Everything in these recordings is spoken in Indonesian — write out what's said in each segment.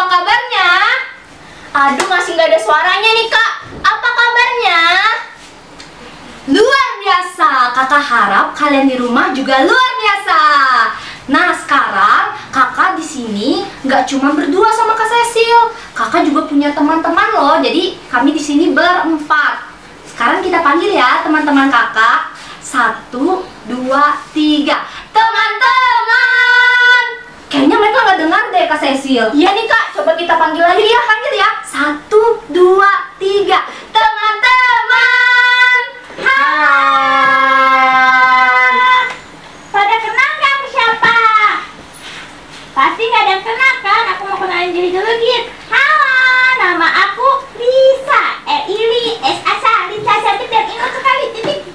apa kabarnya? Aduh, masih nggak ada suaranya nih Kak. Apa kabarnya? Luar biasa. Kakak harap kalian di rumah juga luar biasa. Nah, sekarang kakak di sini nggak cuma berdua sama Kak Cecil. Kakak juga punya teman-teman loh. Jadi kami di sini berempat. Sekarang kita panggil ya teman-teman kakak. 1, 2, 3. Teman-teman. Kayaknya mereka nggak dengar deh Kak Cecil. Iya nih Kak, coba kita panggil lagi ya. Panggil ya. 1, 2, 3. Teman-teman. Hai. Pada kenal nggak aku siapa? Pasti nggak ada yang kenal kan? Aku mau kenalin diri dulu gitu. Halo, nama aku Lisa. Lisa cantik dan imut sekali. Titik.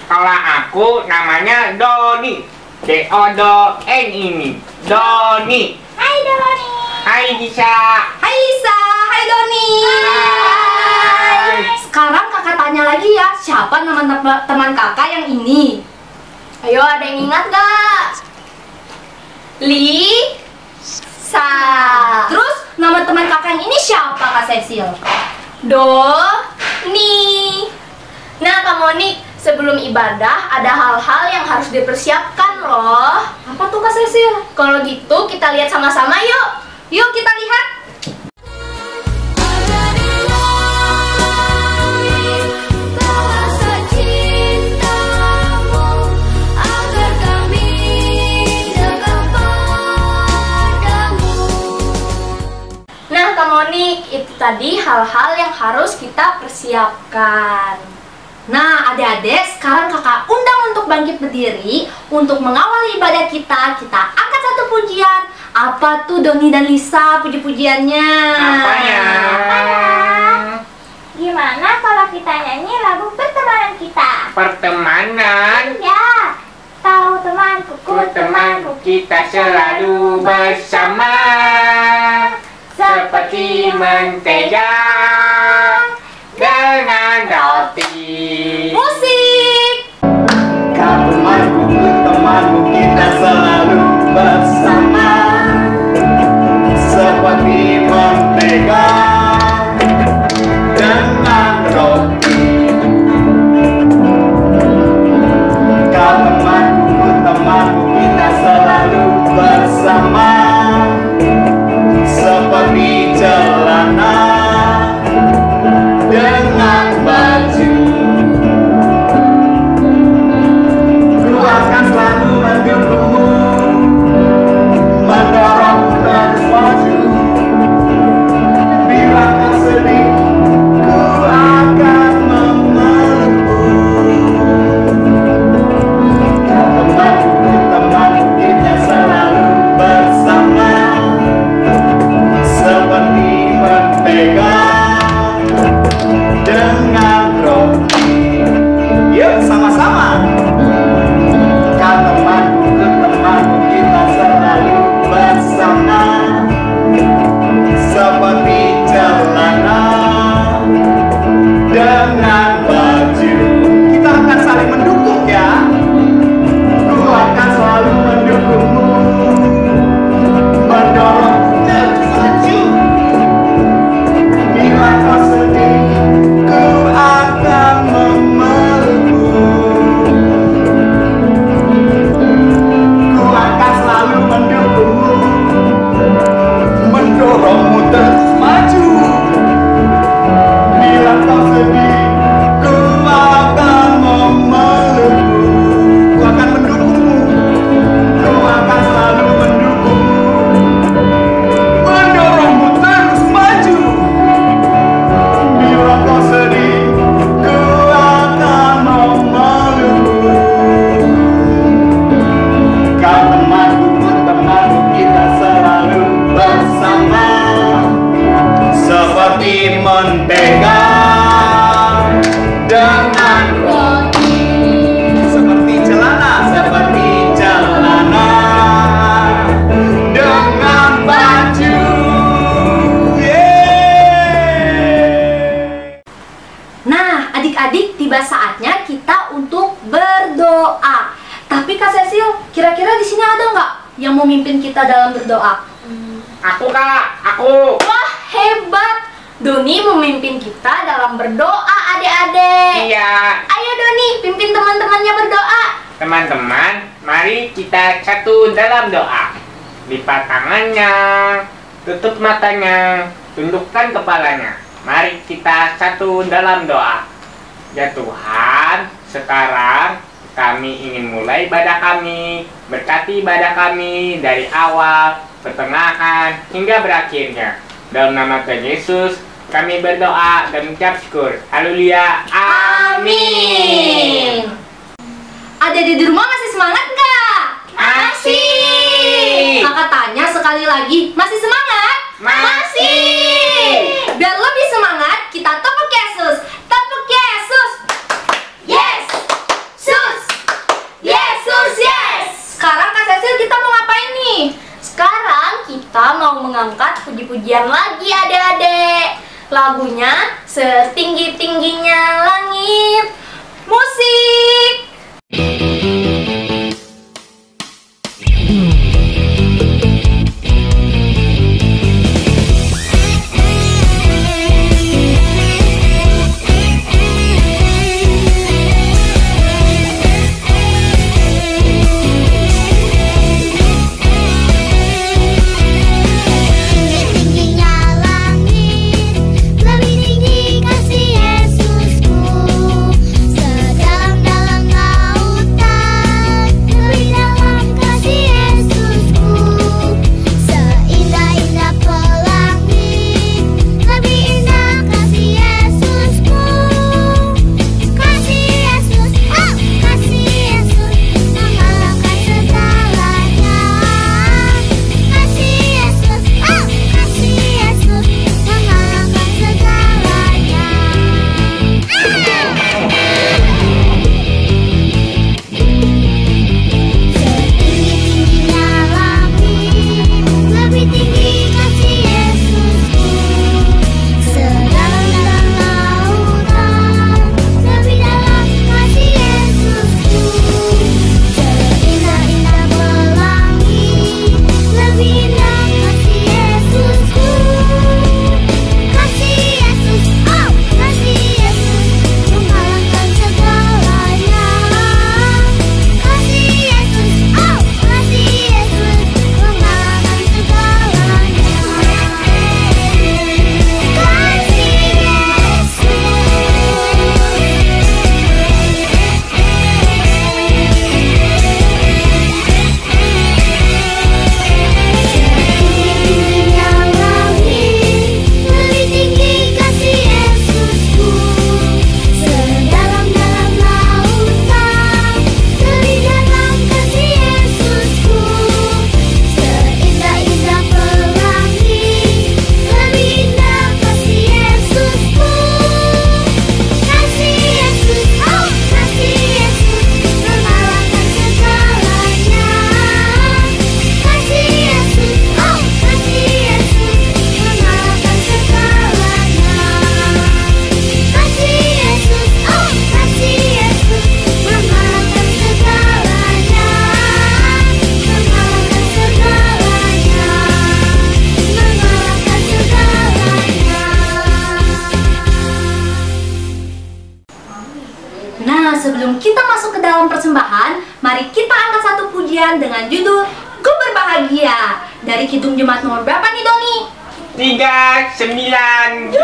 Kalau aku namanya Doni. D-O-D-N ini. Doni. Hai Doni. Hai Lisa. Hai Lisa, hai Doni. Hai. Sekarang kakak tanya lagi ya, siapa nama teman kakak yang ini? Ayo, ada yang ingat gak? Lisa. Terus nama teman kakak yang ini siapa Kak Cecil? Doni. Nah Kak Monik, sebelum ibadah ada hal-hal yang harus dipersiapkan loh. Apa tuh Kak Cecil? Kalau gitu kita lihat sama-sama yuk. Yuk kita lihat. Nah Kak Monik, itu tadi hal-hal yang harus kita persiapkan. Nah adik-adik, sekarang kakak undang untuk bangkit berdiri. Untuk mengawali ibadah kita angkat satu pujian. Apa tuh Doni dan Lisa puji-pujiannya? Apa ya? Gimana kalau kita nyanyi lagu pertemanan kita? Pertemanan. Ya, tahu temanku, Temanku kita selalu bersama, seperti mentega dengan roti. Musik. Temanku kita selalu bersama, seperti mentega dengan roti. Temanku kita selalu bersama, seperti celana dengan baju. Ku akan selalu mendukungmu, mendorongmu terus maju. Bila kau sedih, ku akan memelukmu. Temanku kita selalu bersama, seperti mentega dengan roti. Yuk sama-sama. Temanku kita selalu bersama, seperti celana dengan baju. Kita akan saling mendukung ya. Ku akan selalu mendukungmu, mendorongmu terus maju. Bila kau sedih, ku akan memelukmu. Ku akan selalu mendukungmu, mendorongmu terus maju. Bila kau sedih, ku akan memelukmu. Ku akan mendukungmu, ku akan selalu mendukungmu, mendorongmu terus maju. Bila kau sedih, ku akan memelukmu. Temanku kita selalu bersama, seperti mentega dengan roti. Seperti celana dengan baju. Yeay. Nah adik-adik, tiba saatnya kita untuk berdoa. Tapi Kak Cecil, kira-kira di sini ada nggak yang mau mimpin kita dalam berdoa? Aku kak, aku. Wah, hebat. Doni memimpin kita dalam berdoa, adik-adik. Iya. Ayo Doni, pimpin teman-temannya berdoa. Teman-teman, mari kita satu dalam doa. Lipat tangannya, tutup matanya, tundukkan kepalanya. Mari kita satu dalam doa. Ya Tuhan, sekarang kami ingin mulai ibadah kami. Berkati ibadah kami dari awal, pertengahan, hingga berakhirnya. Dalam nama Tuhan Yesus, kami berdoa dan mengucap syukur. Haleluya. Amin. Adik-adik di rumah masih semangat nggak? Masih. Kakak tanya sekali lagi, masih semangat? Masih. Biar lebih semangat, kita tepuk Yesus. Tepuk Yesus. Yes. Sus. Yesus, yes. Sekarang Kak Cecil kita mau ngapain nih? Sekarang kita mau mengangkat puji-pujian lagi adik-adik. Lagunya Setinggi-tingginya Langit. Musik. Sebelum kita masuk ke dalam persembahan, mari kita angkat satu pujian dengan judul Ku Berbahagia. Dari Kidung Jemaat nomor berapa nih Doni? 392.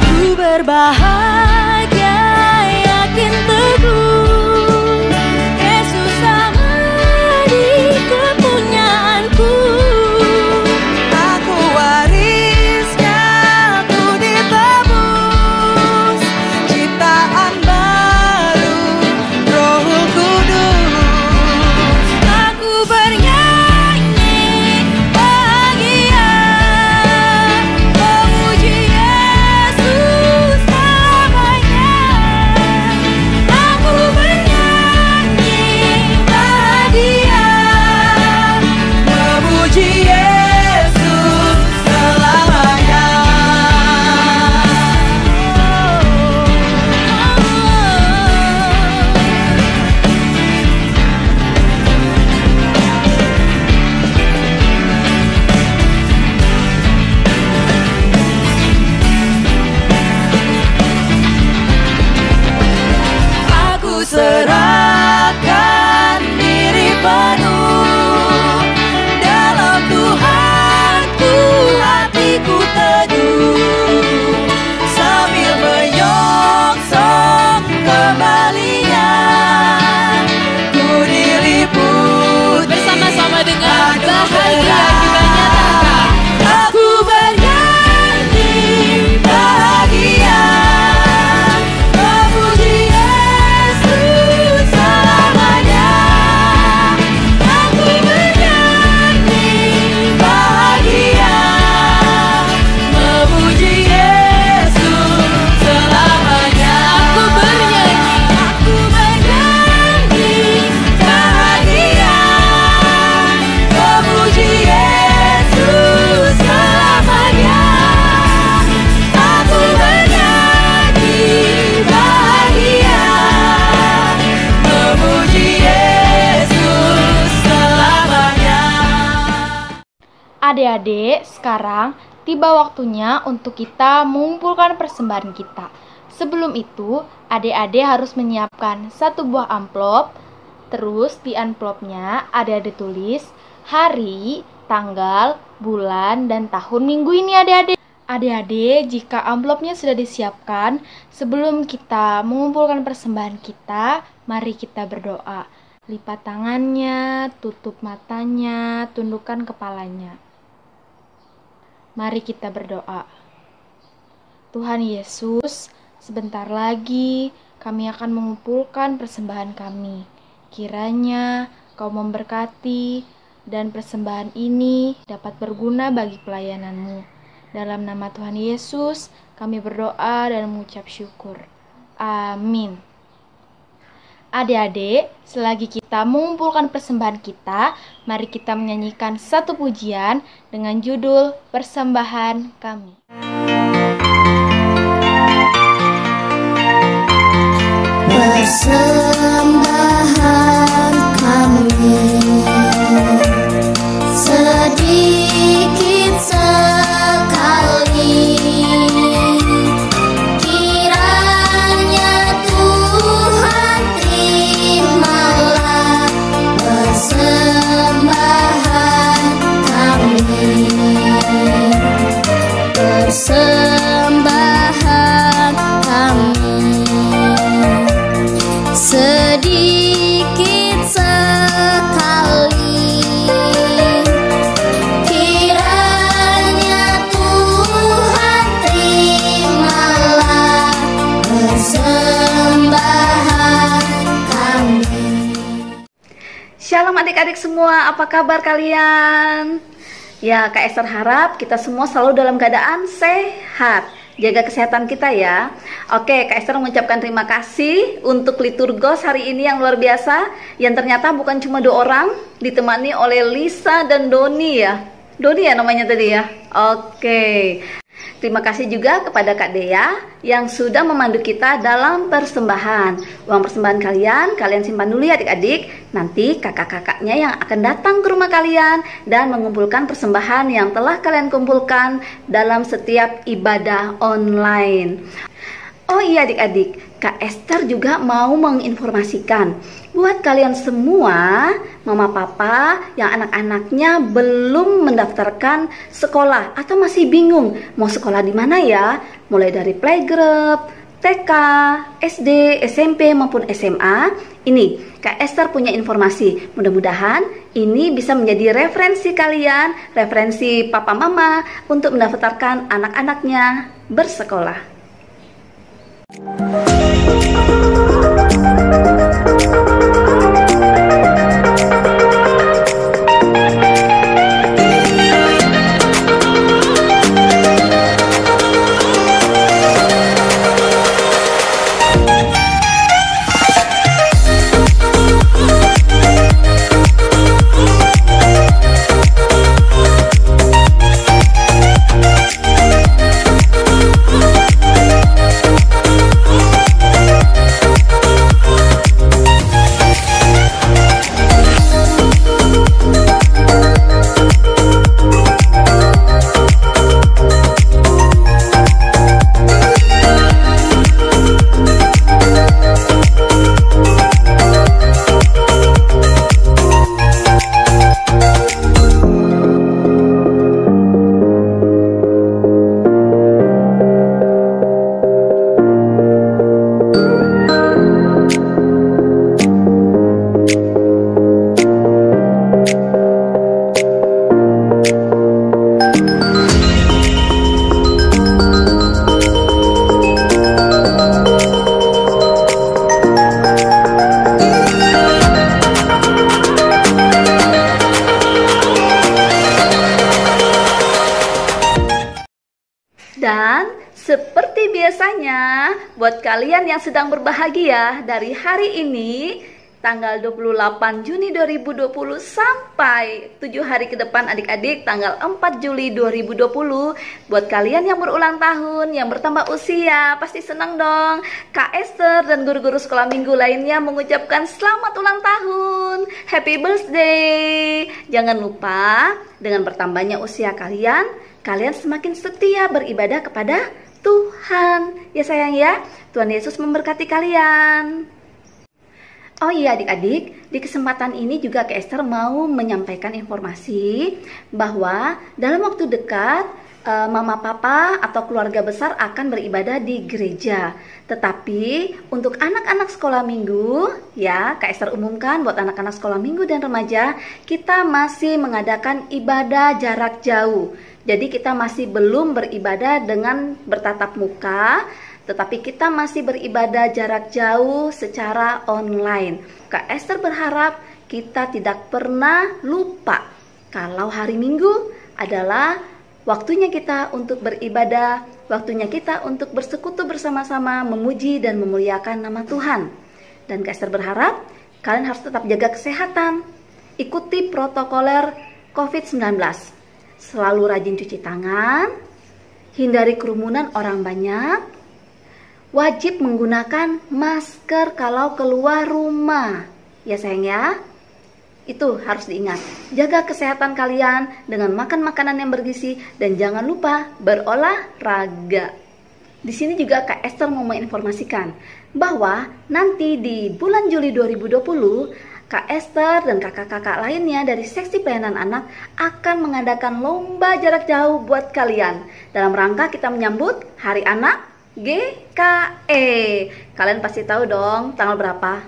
Ku berbahagia, yakin teguh, Yesus sama di kepunyaanku. Aku warisnya, aku ditebus, ciptaan baru, Roh Kudus. Aku bernyanyi bahagia, memuji Yesus. Adik-adik, sekarang tiba waktunya untuk kita mengumpulkan persembahan kita. Sebelum itu, adik-adik harus menyiapkan satu buah amplop. Terus di amplopnya adik-adik tulis hari, tanggal, bulan, dan tahun minggu ini adik-adik. Adik-adik, jika amplopnya sudah disiapkan, sebelum kita mengumpulkan persembahan kita, mari kita berdoa. Lipat tangannya, tutup matanya, tundukkan kepalanya. Mari kita berdoa. Tuhan Yesus, sebentar lagi kami akan mengumpulkan persembahan kami. Kiranya Kau memberkati dan persembahan ini dapat berguna bagi pelayanan-Mu. Dalam nama Tuhan Yesus, kami berdoa dan mengucap syukur. Amin. Adik-adik, selagi kita mengumpulkan persembahan kita, mari kita menyanyikan satu pujian dengan judul Persembahan Kami. Persembahan kami sedikit sekali, kiranya Tuhan terimalah persembahan kami. Persembahan kami sedikit sekali, kiranya Tuhan terimalah persembahan kami. Shalom adik-adik semua, apa kabar kalian? Ya, Kak Esther harap kita semua selalu dalam keadaan sehat. Jaga kesehatan kita ya. Oke, Kak Esther mengucapkan terima kasih untuk liturgos hari ini yang luar biasa, yang ternyata bukan cuma 2 orang, ditemani oleh Lisa dan Doni ya. Doni ya namanya tadi ya. Oke. Terima kasih juga kepada Kak Dea yang sudah memandu kita dalam persembahan. Uang persembahan kalian simpan dulu ya adik-adik. Nanti kakak-kakaknya yang akan datang ke rumah kalian dan mengumpulkan persembahan yang telah kalian kumpulkan dalam setiap ibadah online. Oh iya adik-adik, Kak Esther juga mau menginformasikan buat kalian semua, mama papa yang anak-anaknya belum mendaftarkan sekolah atau masih bingung mau sekolah di mana ya, mulai dari playgroup, TK, SD, SMP maupun SMA. Ini Kak Esther punya informasi. Mudah-mudahan ini bisa menjadi referensi kalian, referensi papa mama untuk mendaftarkan anak-anaknya bersekolah. Dan seperti biasanya, buat kalian yang sedang berbahagia dari hari ini, tanggal 28 Juni 2020 sampai 7 hari ke depan adik-adik tanggal 4 Juli 2020. Buat kalian yang berulang tahun, yang bertambah usia, pasti senang dong. Kak Esther dan guru-guru sekolah minggu lainnya mengucapkan selamat ulang tahun, happy birthday. Jangan lupa dengan bertambahnya usia kalian, kalian semakin setia beribadah kepada Tuhan. Ya sayang ya, Tuhan Yesus memberkati kalian. Oh iya adik-adik, di kesempatan ini juga Kak Esther mau menyampaikan informasi bahwa dalam waktu dekat mama papa atau keluarga besar akan beribadah di gereja. Tetapi untuk anak-anak sekolah minggu, ya Kak Esther umumkan buat anak-anak sekolah minggu dan remaja, kita masih mengadakan ibadah jarak jauh. Jadi kita masih belum beribadah dengan bertatap muka, tetapi kita masih beribadah jarak jauh secara online. Kak Esther berharap kita tidak pernah lupa kalau hari Minggu adalah waktunya kita untuk beribadah, waktunya kita untuk bersekutu bersama-sama, memuji dan memuliakan nama Tuhan. Dan Kak Esther berharap kalian harus tetap jaga kesehatan, ikuti protokoler COVID-19, selalu rajin cuci tangan, hindari kerumunan orang banyak, wajib menggunakan masker kalau keluar rumah. Ya sayang ya, itu harus diingat. Jaga kesehatan kalian dengan makan makanan yang bergizi dan jangan lupa berolahraga. Di sini juga Kak Esther mau menginformasikan bahwa nanti di bulan Juli 2020 Kak Esther dan kakak-kakak lainnya dari seksi pelayanan anak akan mengadakan lomba jarak jauh buat kalian dalam rangka kita menyambut Hari Anak GKE. Kalian pasti tahu dong tanggal berapa?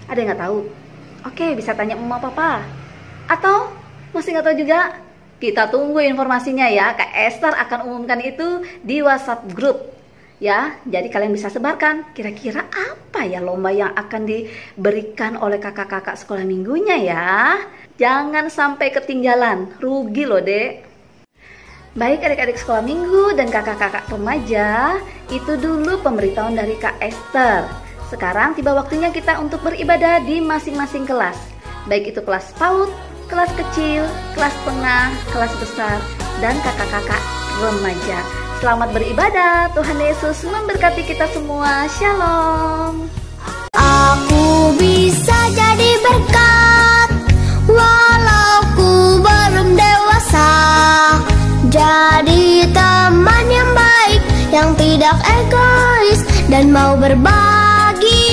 Ada yang nggak tahu? Oke, bisa tanya mama papa. Atau masih nggak tahu juga? Kita tunggu informasinya ya. Kak Esther akan umumkan itu di WhatsApp grup. Ya, jadi kalian bisa sebarkan. Kira-kira apa ya lomba yang akan diberikan oleh kakak-kakak sekolah minggunya ya? Jangan sampai ketinggalan. Rugi loh, Dek. Baik adik-adik sekolah minggu dan kakak-kakak remaja, itu dulu pemberitahuan dari Kak Esther. Sekarang tiba waktunya kita untuk beribadah di masing-masing kelas. Baik itu kelas PAUD, kelas kecil, kelas tengah, kelas besar, dan kakak-kakak remaja. Selamat beribadah, Tuhan Yesus memberkati kita semua. Shalom. Aku bisa jadi berkat walau ku belum dewasa. Jadi teman yang baik, yang tidak egois dan mau berbagi.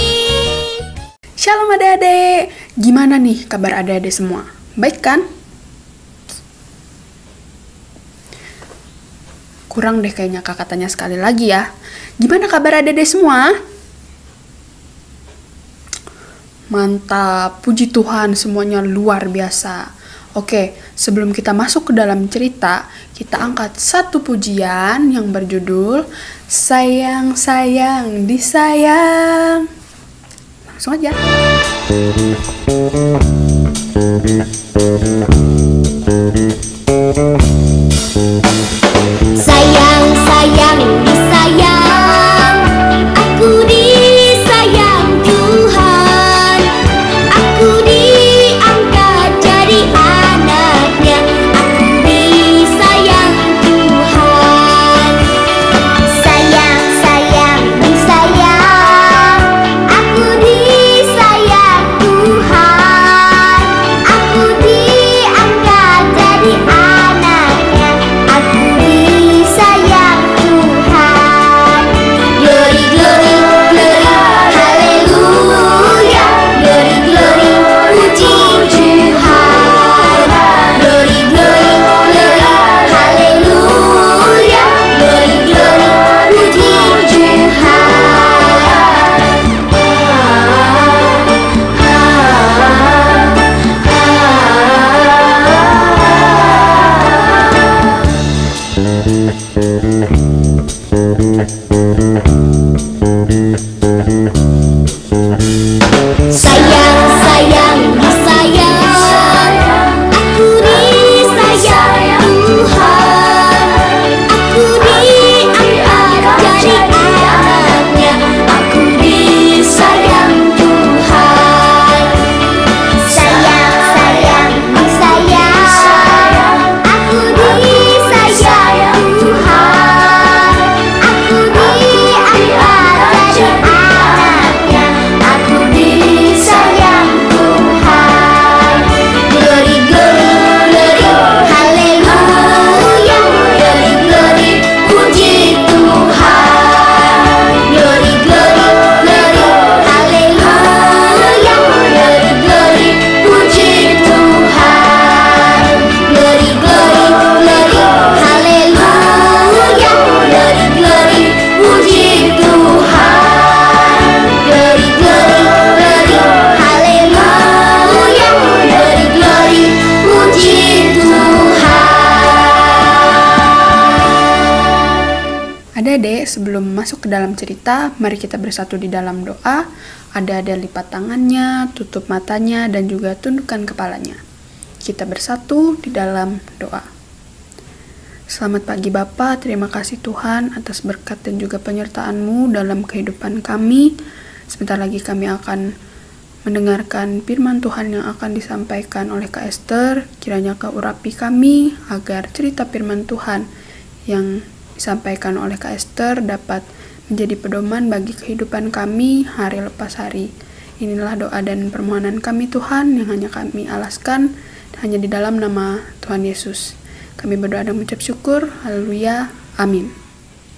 Shalom adik-adik, gimana nih kabar adik-adik semua? Baik kan? Kurang deh kayaknya kakak tanya sekali lagi ya. Gimana kabar adik-adik semua? Mantap, puji Tuhan semuanya luar biasa. Oke, sebelum kita masuk ke dalam cerita, kita angkat satu pujian yang berjudul Sayang, Sayang, Disayang. Langsung aja. Sayang, sayang, disayang. Aku disayang Tuhan. Aku diangkat jadi anaknya. Aku disayang Tuhan. Sayang, sayang, disayang. Aku disayang Tuhan. Aku masuk ke dalam cerita, mari kita bersatu di dalam doa. Ada lipat tangannya, tutup matanya, dan juga tundukkan kepalanya. Kita bersatu di dalam doa. Selamat pagi Bapa, terima kasih Tuhan atas berkat dan juga penyertaan-Mu dalam kehidupan kami. Sebentar lagi kami akan mendengarkan firman Tuhan yang akan disampaikan oleh Kak Esther. Kiranya Kau urapi kami agar cerita firman Tuhan yang disampaikan oleh Kak Esther dapat menjadi pedoman bagi kehidupan kami hari lepas hari. Inilah doa dan permohonan kami Tuhan yang hanya kami alaskan hanya di dalam nama Tuhan Yesus. Kami berdoa dan mengucap syukur. Haleluya. Amin.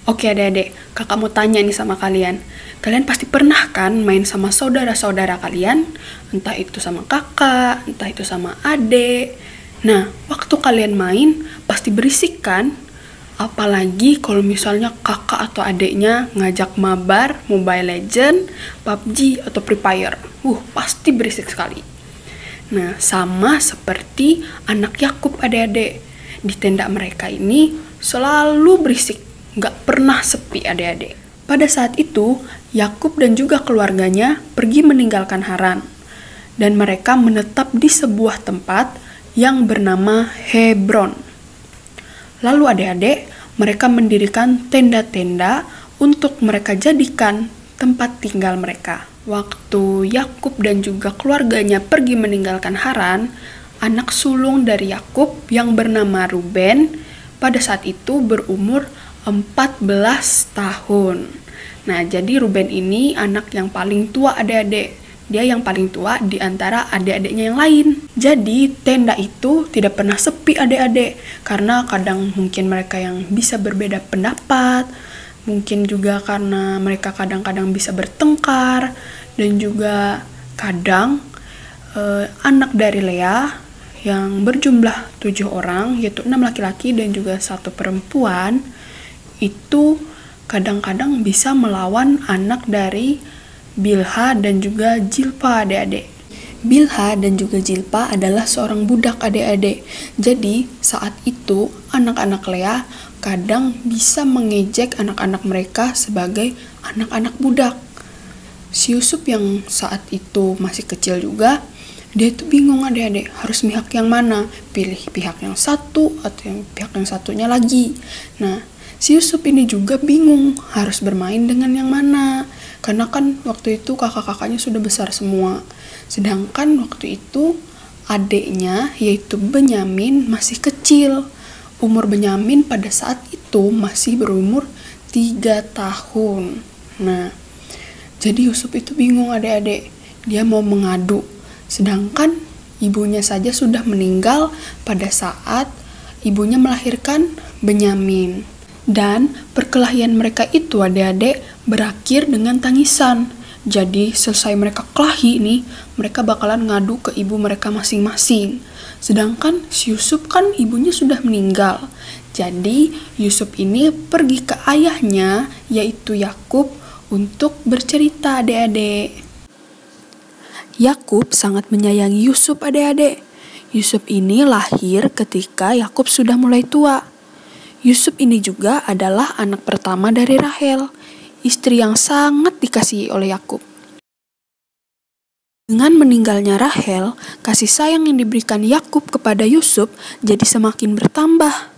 Oke adik-adik, kakak mau tanya nih sama kalian. Kalian pasti pernah kan main sama saudara-saudara kalian? Entah itu sama kakak, entah itu sama adik. Nah, waktu kalian main pasti berisik kan? Apalagi kalau misalnya kakak atau adiknya ngajak mabar, Mobile Legend, PUBG, atau Free Fire. Pasti berisik sekali. Nah, sama seperti anak Yakub adik-adik. Di tenda mereka ini selalu berisik, gak pernah sepi adik-adik. Pada saat itu, Yakub dan juga keluarganya pergi meninggalkan Haran. Dan mereka menetap di sebuah tempat yang bernama Hebron. Lalu adik-adik, mereka mendirikan tenda-tenda untuk mereka jadikan tempat tinggal mereka. Waktu Yakub dan juga keluarganya pergi meninggalkan Haran, anak sulung dari Yakub yang bernama Ruben pada saat itu berumur 14 tahun. Nah, jadi Ruben ini anak yang paling tua adik-adik. Dia yang paling tua di antara adik-adiknya yang lain. Jadi tenda itu tidak pernah sepi adik-adik. Karena kadang mungkin mereka yang bisa berbeda pendapat. Mungkin juga karena mereka kadang-kadang bisa bertengkar. Dan juga kadang anak dari Lea yang berjumlah 7 orang, yaitu 6 laki-laki dan juga 1 perempuan, itu kadang-kadang bisa melawan anak dari Bilha dan juga Zilpa adik-adik. Bilha dan juga Zilpa adalah seorang budak adik-adik. Jadi saat itu anak-anak Lea kadang bisa mengejek anak-anak mereka sebagai anak-anak budak. Si Yusuf yang saat itu masih kecil juga, dia itu bingung adik-adik harus pihak yang mana, pilih pihak yang satu atau yang pihak yang satunya lagi. Nah, si Yusuf ini juga bingung harus bermain dengan yang mana. Karena kan waktu itu kakak-kakaknya sudah besar semua. Sedangkan waktu itu adiknya yaitu Benyamin masih kecil. Umur Benyamin pada saat itu masih berumur 3 tahun. Nah, jadi Yusuf itu bingung adik-adik. Dia mau mengadu. Sedangkan ibunya saja sudah meninggal pada saat ibunya melahirkan Benyamin. Dan perkelahian mereka itu adik-adik berakhir dengan tangisan. Jadi selesai mereka kelahi nih, mereka bakalan ngadu ke ibu mereka masing-masing. Sedangkan si Yusuf kan ibunya sudah meninggal. Jadi Yusuf ini pergi ke ayahnya yaitu Yakub untuk bercerita adik-adik. Yakub sangat menyayangi Yusuf adik-adik. Yusuf ini lahir ketika Yakub sudah mulai tua. Yusuf ini juga adalah anak pertama dari Rahel, istri yang sangat dikasihi oleh Yakub. Dengan meninggalnya Rahel, kasih sayang yang diberikan Yakub kepada Yusuf jadi semakin bertambah.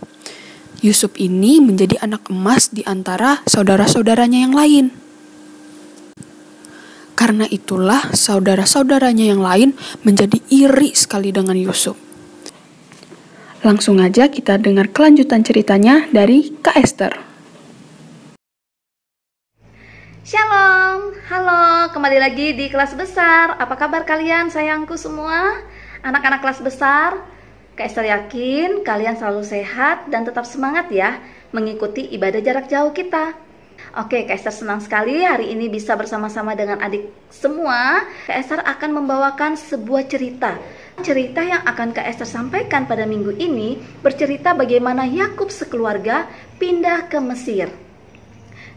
Yusuf ini menjadi anak emas di antara saudara-saudaranya yang lain. Karena itulah saudara-saudaranya yang lain menjadi iri sekali dengan Yusuf. Langsung aja kita dengar kelanjutan ceritanya dari Kak Esther. Shalom, halo, kembali lagi di kelas besar. Apa kabar kalian sayangku semua? Anak-anak kelas besar, Kak Esther yakin kalian selalu sehat dan tetap semangat ya mengikuti ibadah jarak jauh kita. Oke, Kak Esther senang sekali hari ini bisa bersama-sama dengan adik semua. Kak Esther akan membawakan sebuah cerita. Cerita yang akan Kak Esther sampaikan pada minggu ini bercerita bagaimana Yakub sekeluarga pindah ke Mesir.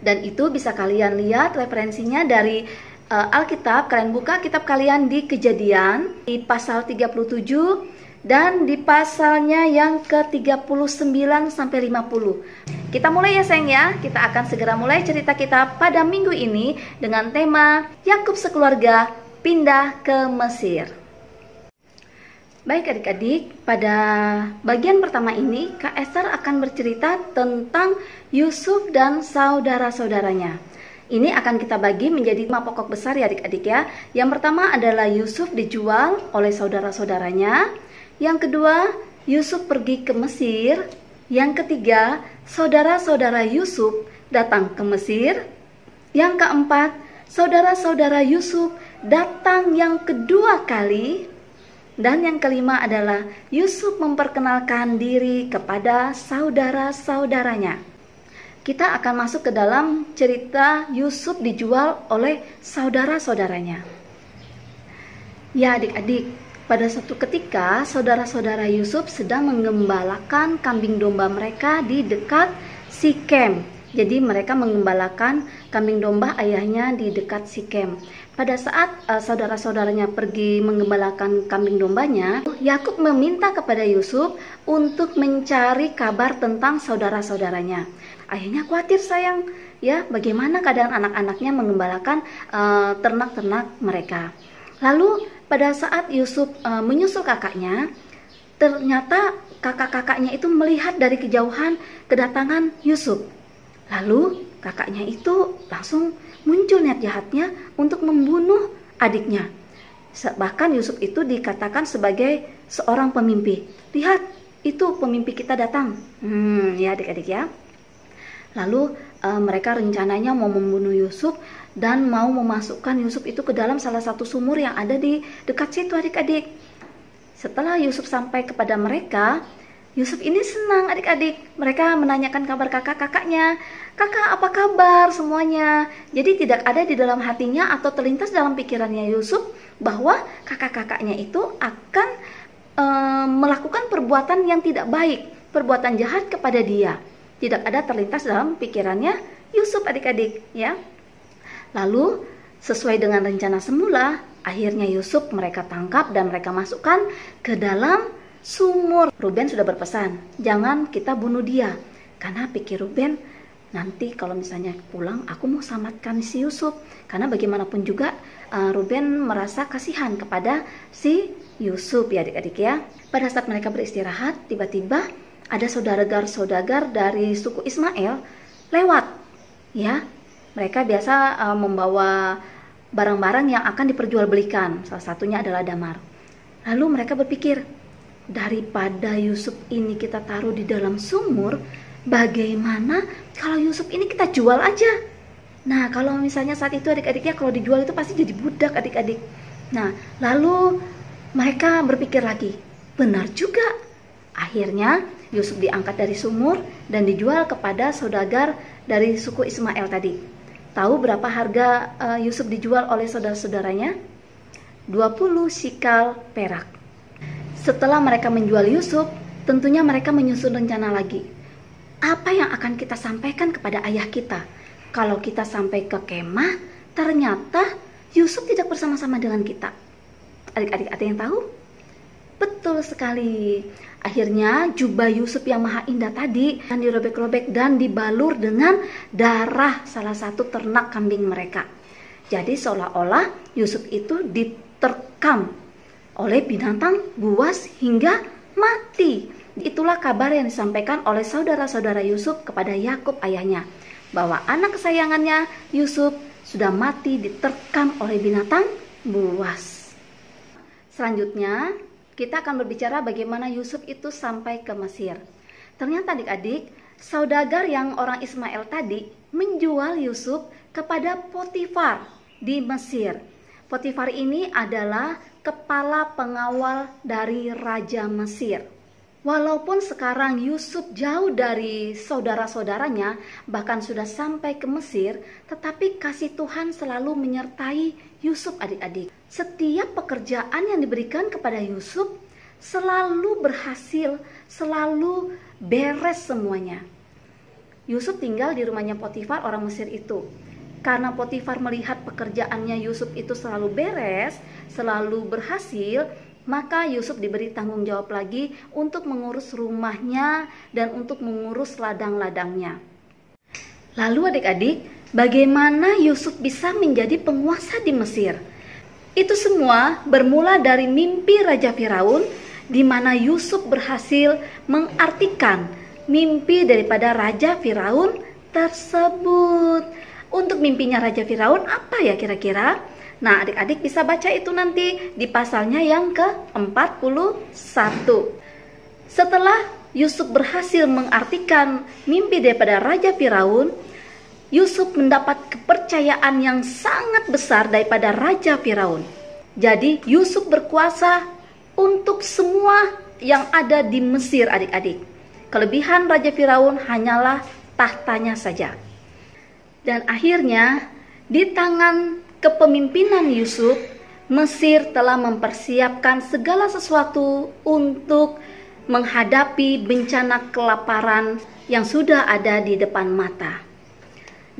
Dan itu bisa kalian lihat referensinya dari Alkitab. Kalian buka kitab kalian di Kejadian di pasal 37 dan di pasalnya yang ke-39 sampai 50. Kita mulai ya sayang ya. Kita akan segera mulai cerita kita pada minggu ini dengan tema Yakub sekeluarga pindah ke Mesir. Baik adik-adik, pada bagian pertama ini Kak Esther akan bercerita tentang Yusuf dan saudara-saudaranya. Ini akan kita bagi menjadi 5 pokok besar ya adik-adik ya. Yang pertama adalah Yusuf dijual oleh saudara-saudaranya. Yang kedua, Yusuf pergi ke Mesir. Yang ketiga, saudara-saudara Yusuf datang ke Mesir. Yang keempat, saudara-saudara Yusuf datang yang kedua kali. Dan yang kelima adalah Yusuf memperkenalkan diri kepada saudara-saudaranya. Kita akan masuk ke dalam cerita Yusuf dijual oleh saudara-saudaranya. Ya adik-adik, pada suatu ketika saudara-saudara Yusuf sedang mengembalakan kambing domba mereka di dekat Sikem. Jadi mereka mengembalakan kambing domba ayahnya di dekat Sikem. Pada saat saudara-saudaranya pergi mengembalakan kambing dombanya, Yakub meminta kepada Yusuf untuk mencari kabar tentang saudara-saudaranya. Ayahnya khawatir sayang, ya bagaimana keadaan anak-anaknya mengembalakan ternak-ternak mereka. Lalu pada saat Yusuf menyusul kakaknya, ternyata kakak-kakaknya itu melihat dari kejauhan kedatangan Yusuf. Lalu kakaknya itu langsung muncul niat jahatnya untuk membunuh adiknya. Bahkan Yusuf itu dikatakan sebagai seorang pemimpi. Lihat, itu pemimpi kita datang. Ya adik-adik ya. Lalu mereka rencananya mau membunuh Yusuf dan mau memasukkan Yusuf itu ke dalam salah satu sumur yang ada di dekat situ adik-adik. Setelah Yusuf sampai kepada mereka, Yusuf ini senang adik-adik. Mereka menanyakan kabar kakak-kakaknya. Kakak apa kabar semuanya? Jadi tidak ada di dalam hatinya atau terlintas dalam pikirannya Yusuf bahwa kakak-kakaknya itu akan melakukan perbuatan yang tidak baik, perbuatan jahat kepada dia. Tidak ada terlintas dalam pikirannya Yusuf adik-adik ya. Lalu sesuai dengan rencana semula, akhirnya Yusuf mereka tangkap dan mereka masukkan ke dalam sumur. Ruben sudah berpesan, jangan kita bunuh dia. Karena pikir Ruben, nanti kalau misalnya pulang aku mau selamatkan si Yusuf. Karena bagaimanapun juga Ruben merasa kasihan kepada si Yusuf ya adik-adik ya. Pada saat mereka beristirahat, tiba-tiba ada saudagar-saudagar dari suku Ismail lewat ya. Mereka biasa membawa barang-barang yang akan diperjualbelikan. Salah satunya adalah damar. Lalu mereka berpikir, daripada Yusuf ini kita taruh di dalam sumur, bagaimana kalau Yusuf ini kita jual aja? Nah, kalau misalnya saat itu adik-adiknya kalau dijual itu pasti jadi budak adik-adik. Nah, lalu mereka berpikir lagi, benar juga. Akhirnya Yusuf diangkat dari sumur dan dijual kepada saudagar dari suku Ismail tadi. Tahu berapa harga Yusuf dijual oleh saudara-saudaranya? 20 sikal perak. Setelah mereka menjual Yusuf, tentunya mereka menyusun rencana lagi. Apa yang akan kita sampaikan kepada ayah kita? Kalau kita sampai ke kemah, ternyata Yusuf tidak bersama-sama dengan kita. Adik-adik ada yang tahu? Betul sekali. Akhirnya jubah Yusuf yang maha indah tadi dan dirobek-robek dan dibalur dengan darah salah satu ternak kambing mereka. Jadi seolah-olah Yusuf itu diterkam oleh binatang buas hingga mati. Itulah kabar yang disampaikan oleh saudara-saudara Yusuf kepada Yakub ayahnya, bahwa anak kesayangannya Yusuf sudah mati diterkam oleh binatang buas. Selanjutnya kita akan berbicara bagaimana Yusuf itu sampai ke Mesir. Ternyata adik-adik, saudagar yang orang Ismail tadi menjual Yusuf kepada Potifar di Mesir. Potifar ini adalah kepala pengawal dari Raja Mesir. Walaupun sekarang Yusuf jauh dari saudara-saudaranya, bahkan sudah sampai ke Mesir, tetapi kasih Tuhan selalu menyertai Yusuf adik-adik. Setiap pekerjaan yang diberikan kepada Yusuf selalu berhasil, selalu beres semuanya. Yusuf tinggal di rumahnya Potifar orang Mesir itu. Karena Potifar melihat pekerjaannya Yusuf itu selalu beres, selalu berhasil, Maka Yusuf diberi tanggung jawab lagi untuk mengurus rumahnya dan untuk mengurus ladang-ladangnya. Lalu adik-adik, bagaimana Yusuf bisa menjadi penguasa di Mesir? Itu semua bermula dari mimpi Raja Firaun, di mana Yusuf berhasil mengartikan mimpi daripada Raja Firaun tersebut. Untuk mimpinya Raja Firaun apa ya kira-kira? Nah, adik-adik bisa baca itu nanti di pasalnya yang ke-41. Setelah Yusuf berhasil mengartikan mimpi daripada Raja Firaun, Yusuf mendapat kepercayaan yang sangat besar daripada Raja Firaun. Jadi Yusuf berkuasa untuk semua yang ada di Mesir, adik-adik. Kelebihan Raja Firaun hanyalah tahtanya saja. Dan akhirnya di tangan kepemimpinan Yusuf, Mesir telah mempersiapkan segala sesuatu untuk menghadapi bencana kelaparan yang sudah ada di depan mata.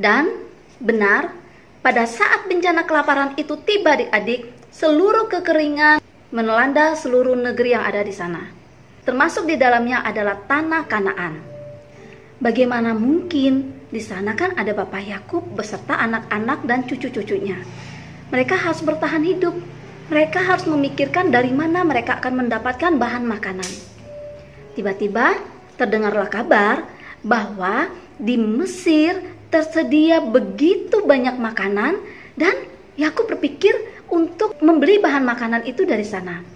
Dan benar, pada saat bencana kelaparan itu tiba adik-adik, seluruh kekeringan melanda seluruh negeri yang ada di sana. Termasuk di dalamnya adalah tanah Kanaan. Bagaimana mungkin di sana kan ada Bapak Yakub beserta anak-anak dan cucu-cucunya. Mereka harus bertahan hidup. Mereka harus memikirkan dari mana mereka akan mendapatkan bahan makanan. Tiba-tiba terdengarlah kabar bahwa di Mesir tersedia begitu banyak makanan dan Yakub berpikir untuk membeli bahan makanan itu dari sana.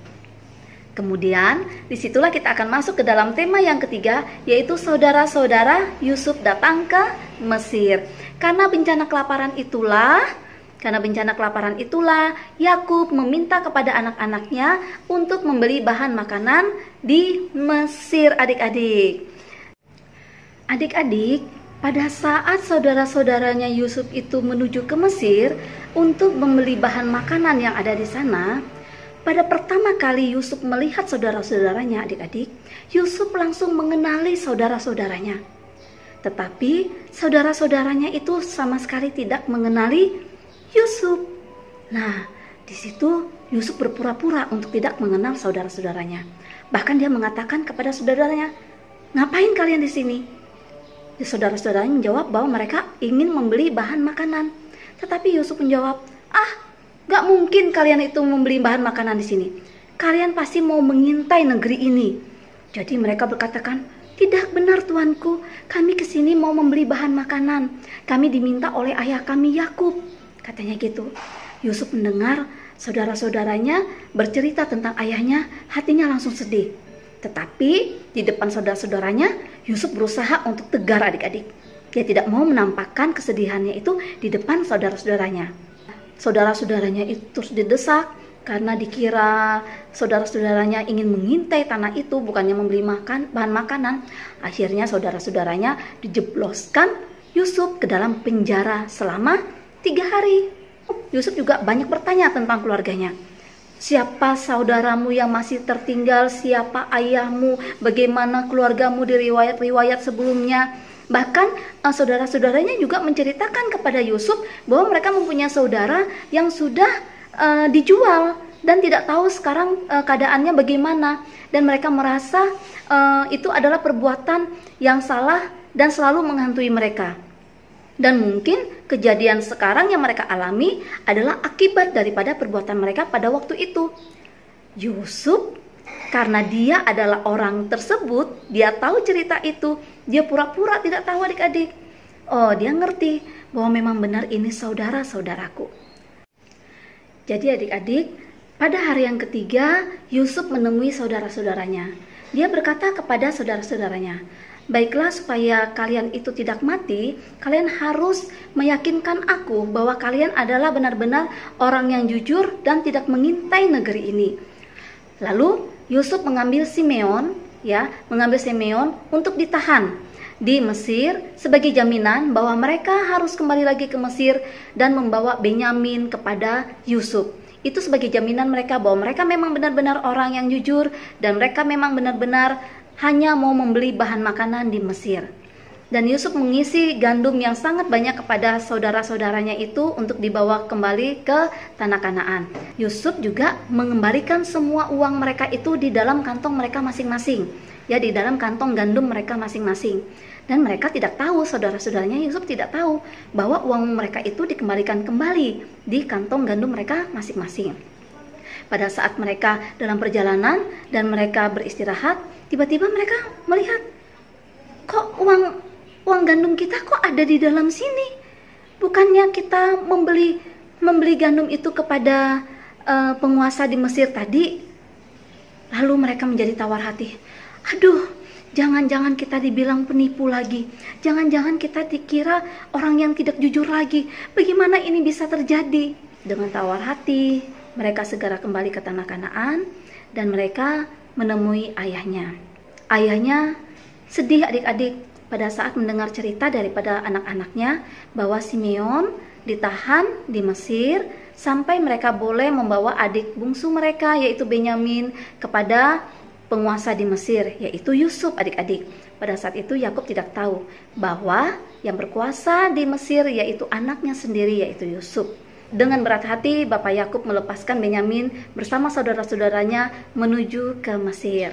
Kemudian disitulah kita akan masuk ke dalam tema yang ketiga, yaitu saudara-saudara Yusuf datang ke Mesir. Karena bencana kelaparan itulah Yakub meminta kepada anak-anaknya untuk membeli bahan makanan di Mesir, adik-adik. Adik-adik, pada saat saudara-saudaranya Yusuf itu menuju ke Mesir untuk membeli bahan makanan yang ada di sana, pada pertama kali Yusuf melihat saudara-saudaranya, adik-adik, Yusuf langsung mengenali saudara-saudaranya. Tetapi saudara-saudaranya itu sama sekali tidak mengenali Yusuf. Nah, di situ Yusuf berpura-pura untuk tidak mengenal saudara-saudaranya. Bahkan dia mengatakan kepada saudaranya, "Ngapain kalian di sini?" Saudara-saudaranya menjawab bahwa mereka ingin membeli bahan makanan. Tetapi Yusuf menjawab, "Gak mungkin kalian itu membeli bahan makanan di sini. Kalian pasti mau mengintai negeri ini." Jadi mereka berkatakan, "Tidak benar tuanku, kami kesini mau membeli bahan makanan. Kami diminta oleh ayah kami Yakub," katanya gitu. Yusuf mendengar saudara-saudaranya bercerita tentang ayahnya, hatinya langsung sedih. Tetapi di depan saudara-saudaranya, Yusuf berusaha untuk tegar, adik-adik. Dia tidak mau menampakkan kesedihannya itu di depan saudara-saudaranya. Saudara-saudaranya itu terus didesak karena dikira saudara-saudaranya ingin mengintai tanah itu, bukannya membeli bahan makanan. Akhirnya saudara-saudaranya dijebloskan Yusuf ke dalam penjara selama 3 hari. Yusuf juga banyak bertanya tentang keluarganya. Siapa saudaramu yang masih tertinggal? Siapa ayahmu? Bagaimana keluargamu di riwayat-riwayat sebelumnya? Bahkan saudara-saudaranya juga menceritakan kepada Yusuf bahwa mereka mempunyai saudara yang sudah dijual dan tidak tahu sekarang keadaannya bagaimana. Dan mereka merasa itu adalah perbuatan yang salah dan selalu menghantui mereka. Dan mungkin kejadian sekarang yang mereka alami adalah akibat daripada perbuatan mereka pada waktu itu. Yusuf, karena dia adalah orang tersebut, dia tahu cerita itu, dia pura-pura tidak tahu, adik-adik. Oh, dia ngerti bahwa memang benar ini saudara-saudaraku. Jadi adik-adik, pada hari yang ketiga, Yusuf menemui saudara-saudaranya. Dia berkata kepada saudara-saudaranya, "Baiklah, supaya kalian itu tidak mati, kalian harus meyakinkan aku bahwa kalian adalah benar-benar orang yang jujur dan tidak mengintai negeri ini." Lalu Yusuf mengambil Simeon untuk ditahan di Mesir sebagai jaminan bahwa mereka harus kembali lagi ke Mesir dan membawa Benyamin kepada Yusuf. Itu sebagai jaminan mereka bahwa mereka memang benar-benar orang yang jujur dan mereka memang benar-benar hanya mau membeli bahan makanan di Mesir. Dan Yusuf mengisi gandum yang sangat banyak kepada saudara-saudaranya itu untuk dibawa kembali ke tanah Kanaan. Yusuf juga mengembalikan semua uang mereka itu di dalam kantong mereka masing-masing, ya, di dalam kantong gandum mereka masing-masing. Dan mereka tidak tahu, saudara-saudaranya Yusuf tidak tahu bahwa uang mereka itu dikembalikan kembali di kantong gandum mereka masing-masing. Pada saat mereka dalam perjalanan dan mereka beristirahat, tiba-tiba mereka melihat, kok uang gandum kita kok ada di dalam sini? Bukannya kita membeli gandum itu kepada penguasa di Mesir tadi? Lalu mereka menjadi tawar hati. Aduh, jangan-jangan kita dibilang penipu lagi. Jangan-jangan kita dikira orang yang tidak jujur lagi. Bagaimana ini bisa terjadi? Dengan tawar hati, mereka segera kembali ke tanah Kanaan dan mereka menemui ayahnya. Ayahnya sedih adik-adik pada saat mendengar cerita daripada anak-anaknya bahwa Simeon ditahan di Mesir sampai mereka boleh membawa adik bungsu mereka yaitu Benyamin kepada penguasa di Mesir yaitu Yusuf adik-adik. Pada saat itu Yakub tidak tahu bahwa yang berkuasa di Mesir yaitu anaknya sendiri yaitu Yusuf. Dengan berat hati Bapak Yakub melepaskan Benyamin bersama saudara-saudaranya menuju ke Mesir.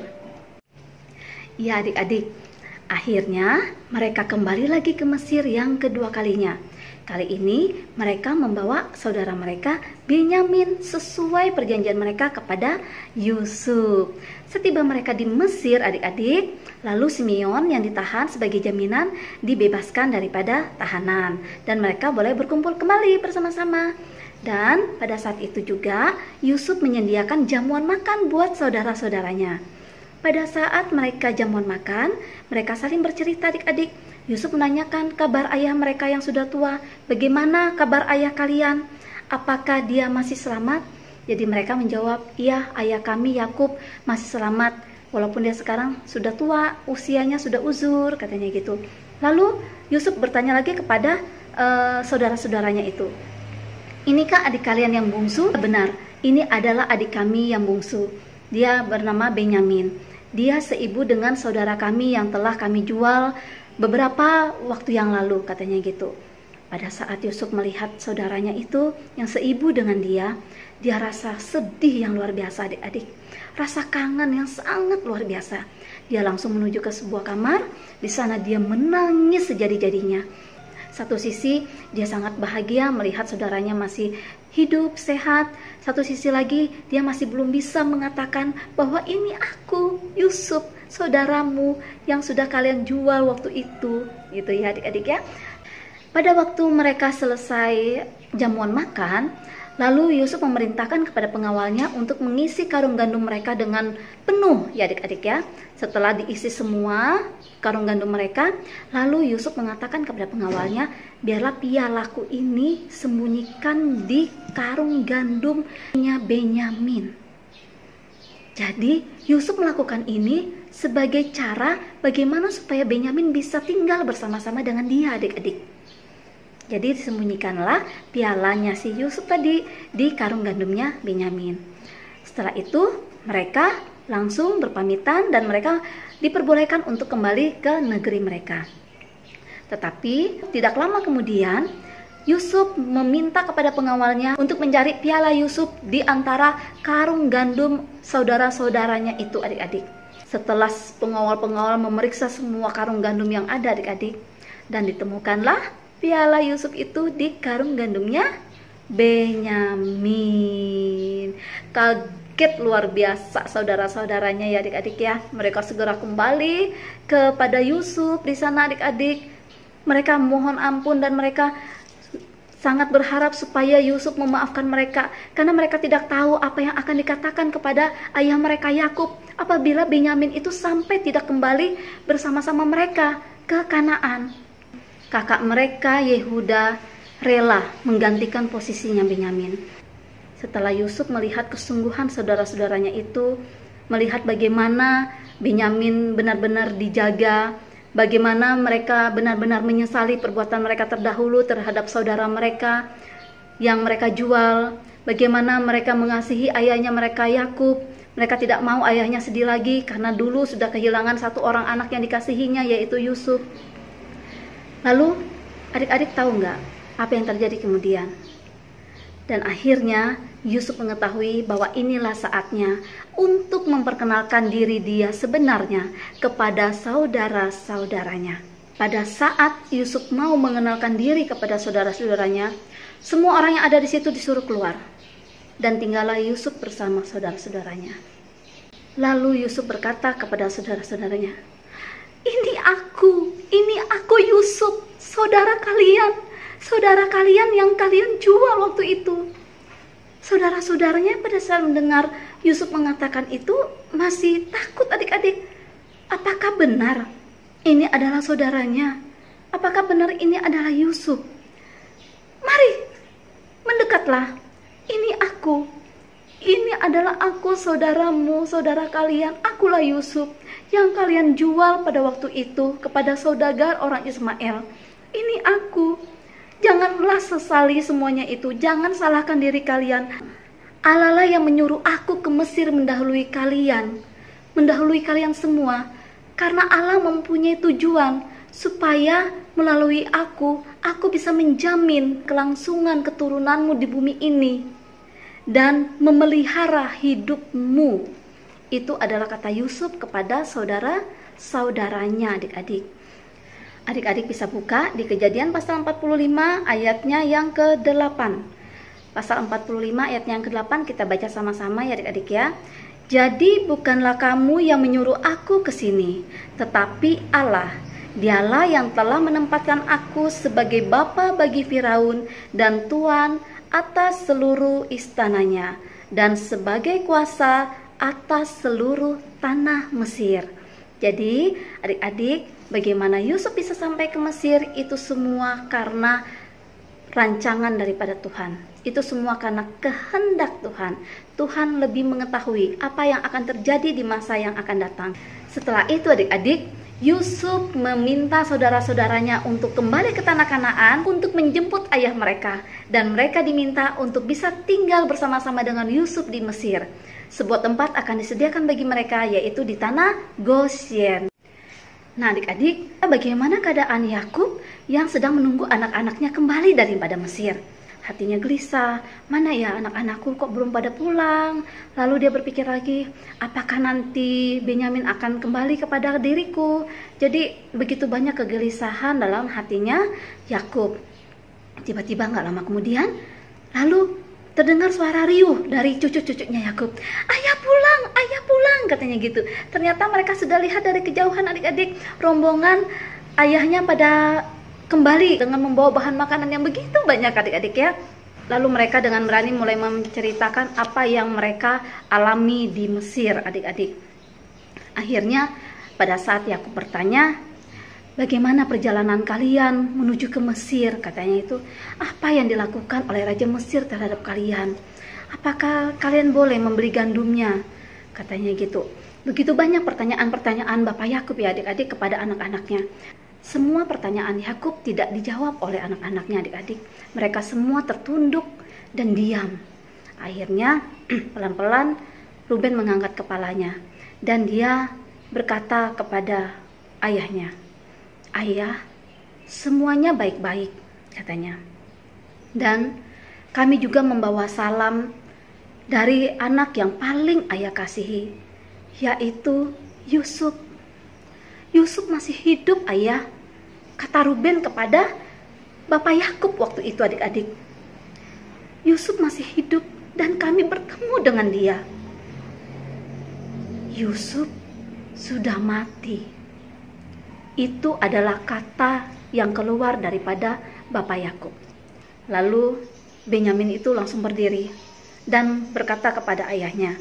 Ya adik-adik, akhirnya mereka kembali lagi ke Mesir yang kedua kalinya. Kali ini mereka membawa saudara mereka Benyamin sesuai perjanjian mereka kepada Yusuf. Setiba mereka di Mesir adik-adik, lalu Simeon yang ditahan sebagai jaminan dibebaskan daripada tahanan. Dan mereka boleh berkumpul kembali bersama-sama. Dan pada saat itu juga Yusuf menyediakan jamuan makan buat saudara-saudaranya. Pada saat mereka jamuan makan, mereka saling bercerita adik-adik. Yusuf menanyakan kabar ayah mereka yang sudah tua. Bagaimana kabar ayah kalian? Apakah dia masih selamat? Jadi mereka menjawab, iya ayah kami Yakub masih selamat. Walaupun dia sekarang sudah tua, usianya sudah uzur, katanya gitu. Lalu Yusuf bertanya lagi kepada saudara-saudaranya itu. Inikah adik kalian yang bungsu? Benar, ini adalah adik kami yang bungsu. Dia bernama Benyamin. Dia seibu dengan saudara kami yang telah kami jual beberapa waktu yang lalu, katanya gitu. Pada saat Yusuf melihat saudaranya itu yang seibu dengan dia rasa sedih yang luar biasa adik-adik. Rasa kangen yang sangat luar biasa. Dia langsung menuju ke sebuah kamar. Di sana dia menangis sejadi-jadinya. Satu sisi dia sangat bahagia melihat saudaranya masih hidup, sehat. Satu sisi lagi dia masih belum bisa mengatakan bahwa ini aku, Yusuf, saudaramu yang sudah kalian jual waktu itu. Gitu ya adik-adik ya. Pada waktu mereka selesai jamuan makan, lalu Yusuf memerintahkan kepada pengawalnya untuk mengisi karung gandum mereka dengan penuh ya adik-adik ya. Setelah diisi semua karung gandum mereka, lalu Yusuf mengatakan kepada pengawalnya, biarlah pialaku ini sembunyikan di karung gandumnya Benyamin. Jadi Yusuf melakukan ini sebagai cara bagaimana supaya Benyamin bisa tinggal bersama-sama dengan dia adik-adik. Jadi disembunyikanlah pialanya si Yusuf tadi di karung gandumnya Benyamin. Setelah itu mereka langsung berpamitan dan mereka diperbolehkan untuk kembali ke negeri mereka. Tetapi tidak lama kemudian Yusuf meminta kepada pengawalnya untuk mencari piala Yusuf di antara karung gandum saudara-saudaranya itu adik-adik. Setelah pengawal-pengawal memeriksa semua karung gandum yang ada adik-adik, dan ditemukanlah piala Yusuf itu di karung gandumnya Benyamin. Kaget luar biasa saudara-saudaranya ya adik-adik ya. Mereka segera kembali kepada Yusuf di sana adik-adik. Mereka mohon ampun dan mereka sangat berharap supaya Yusuf memaafkan mereka, karena mereka tidak tahu apa yang akan dikatakan kepada ayah mereka Yakub apabila Benyamin itu sampai tidak kembali bersama-sama mereka ke Kanaan. Kakak mereka Yehuda rela menggantikan posisinya Benyamin. Setelah Yusuf melihat kesungguhan saudara-saudaranya itu, melihat bagaimana Benyamin benar-benar dijaga, bagaimana mereka benar-benar menyesali perbuatan mereka terdahulu terhadap saudara mereka yang mereka jual, bagaimana mereka mengasihi ayahnya mereka Yakub. Mereka tidak mau ayahnya sedih lagi karena dulu sudah kehilangan satu orang anak yang dikasihinya yaitu Yusuf. Lalu adik-adik tahu nggak apa yang terjadi kemudian? Dan akhirnya Yusuf mengetahui bahwa inilah saatnya untuk memperkenalkan diri dia sebenarnya kepada saudara-saudaranya. Pada saat Yusuf mau mengenalkan diri kepada saudara-saudaranya, semua orang yang ada di situ disuruh keluar. Dan tinggallah Yusuf bersama saudara-saudaranya. Lalu Yusuf berkata kepada saudara-saudaranya, ini aku Yusuf, saudara kalian yang kalian jual waktu itu. Saudara-saudaranya pada saat mendengar Yusuf mengatakan itu masih takut adik-adik. Apakah benar ini adalah saudaranya? Apakah benar ini adalah Yusuf? Mari, mendekatlah. Ini adalah aku, saudaramu, saudara kalian. Akulah Yusuf yang kalian jual pada waktu itu kepada saudagar orang Ismail. Ini aku. Janganlah sesali semuanya itu. Jangan salahkan diri kalian. Allah lah yang menyuruh aku ke Mesir mendahului kalian semua. Karena Allah mempunyai tujuan supaya melalui aku bisa menjamin kelangsungan keturunanmu di bumi ini dan memelihara hidupmu. Itu adalah kata Yusuf kepada saudara-saudaranya, adik-adik. Adik-adik bisa buka di Kejadian pasal 45 ayatnya yang ke-8. Pasal 45 ayatnya yang ke-8 kita baca sama-sama ya adik-adik ya. Jadi bukanlah kamu yang menyuruh aku ke sini, tetapi Allah. Dialah yang telah menempatkan aku sebagai bapa bagi Firaun dan tuan atas seluruh istananya dan sebagai kuasa atas seluruh tanah Mesir. Jadi adik-adik, bagaimana Yusuf bisa sampai ke Mesir itu semua karena rancangan daripada Tuhan. Itu semua karena kehendak Tuhan. Tuhan lebih mengetahui apa yang akan terjadi di masa yang akan datang. Setelah itu adik-adik, Yusuf meminta saudara-saudaranya untuk kembali ke tanah Kanaan untuk menjemput ayah mereka. Dan mereka diminta untuk bisa tinggal bersama-sama dengan Yusuf di Mesir. Sebuah tempat akan disediakan bagi mereka, yaitu di tanah Gosyen. Nah adik-adik, bagaimana keadaan Yakub yang sedang menunggu anak-anaknya kembali daripada Mesir? Hatinya gelisah, mana ya anak-anakku kok belum pada pulang? Lalu dia berpikir lagi, apakah nanti Benyamin akan kembali kepada diriku? Jadi begitu banyak kegelisahan dalam hatinya Yakub. Tiba-tiba gak lama kemudian, lalu terdengar suara riuh dari cucu-cucunya Yakub. Ayah pulang, katanya gitu. Ternyata mereka sudah lihat dari kejauhan adik-adik, rombongan ayahnya pada kembali dengan membawa bahan makanan yang begitu banyak adik-adik ya. Lalu mereka dengan berani mulai menceritakan apa yang mereka alami di Mesir adik-adik. Akhirnya pada saat Yakub bertanya, bagaimana perjalanan kalian menuju ke Mesir? Katanya itu, apa yang dilakukan oleh Raja Mesir terhadap kalian? Apakah kalian boleh membeli gandumnya? Katanya gitu. Begitu banyak pertanyaan-pertanyaan Bapak Yakub ya adik-adik kepada anak-anaknya. Semua pertanyaan Yakub tidak dijawab oleh anak-anaknya adik-adik. Mereka semua tertunduk dan diam. Akhirnya pelan-pelan Ruben mengangkat kepalanya dan dia berkata kepada ayahnya, "Ayah, semuanya baik-baik," katanya. "Dan kami juga membawa salam dari anak yang paling ayah kasihi, yaitu Yusuf. Yusuf masih hidup, ayah," kata Ruben kepada Bapak Yakub waktu itu adik-adik. "Yusuf masih hidup dan kami bertemu dengan dia." Yusuf sudah mati. Itu adalah kata yang keluar daripada Bapak Yakub. Lalu Benyamin itu langsung berdiri dan berkata kepada ayahnya.